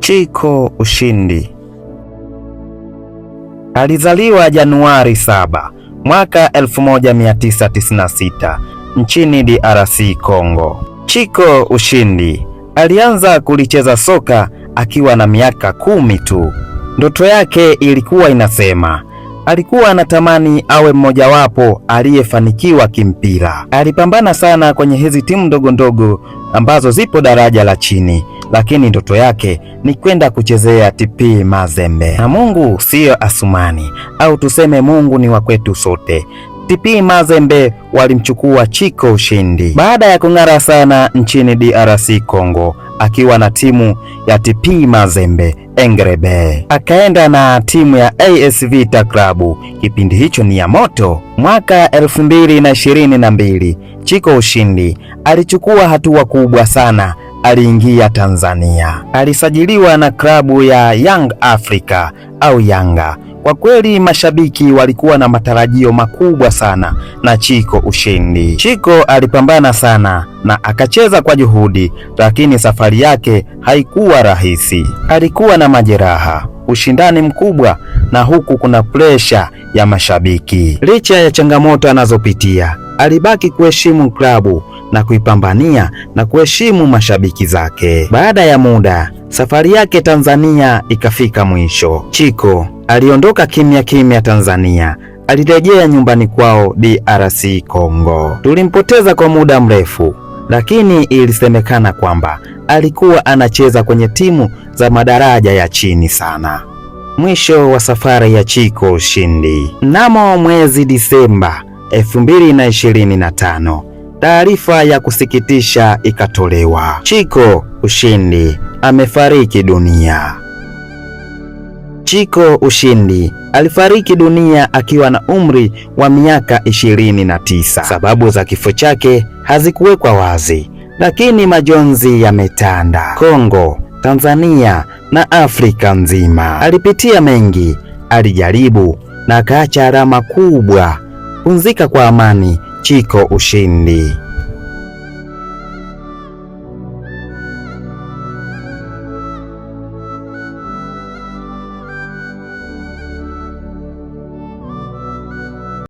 Chiko Ushindi alizaliwa Januari 7 mwaka 1996 nchini DRC Congo. Chiko Ushindi alianza kulicheza soka akiwa na miaka 10 tu. Ndoto yake ilikuwa inasema alikuwa anatamani awe mmojawapo aliyefanikiwa kimpira. Alipambana sana kwenye hizi timu ndogo ndogo ambazo zipo daraja la chini, lakini ndoto yake ni kwenda kuchezea TP Mazembe. Na Mungu siyo Asumani, au tuseme Mungu ni wa kwetu sote. TP Mazembe walimchukua Chiko Ushindi baada ya kung'ara sana nchini DRC Congo akiwa na timu ya TP Mazembe Engrebe. Akaenda na timu ya AS Vita Club, kipindi hicho ni ya moto. Mwaka 2022 Chiko Ushindi alichukua hatua kubwa sana. Aliingia Tanzania, alisajiliwa na klabu ya Young Africa au Yanga. Kwa kweli mashabiki walikuwa na matarajio makubwa sana na Chiko Ushindi. Chiko alipambana sana na akacheza kwa juhudi, lakini safari yake haikuwa rahisi. Alikuwa na majeraha, ushindani mkubwa, na huku kuna presha ya mashabiki. Licha ya changamoto anazopitia, alibaki kuheshimu klabu na kuipambania na kuheshimu mashabiki zake. Baada ya muda, safari yake Tanzania ikafika mwisho. Chiko aliondoka kimya kimya Tanzania, alirejea nyumbani kwao DRC Congo. Tulimpoteza kwa muda mrefu, lakini ilisemekana kwamba alikuwa anacheza kwenye timu za madaraja ya chini sana. Mwisho wa safari ya Chiko Ushindi. Mnamo mwezi Disemba 2025, taarifa ya kusikitisha ikatolewa. Chiko Ushindi amefariki dunia. Chiko Ushindi alifariki dunia akiwa na umri wa miaka 29. Sababu za kifo chake hazikuwekwa wazi, lakini majonzi yametanda Kongo, Tanzania na Afrika nzima. Alipitia mengi, alijaribu na akaacha alama kubwa. Pumzika kwa amani, Chiko Ushindi.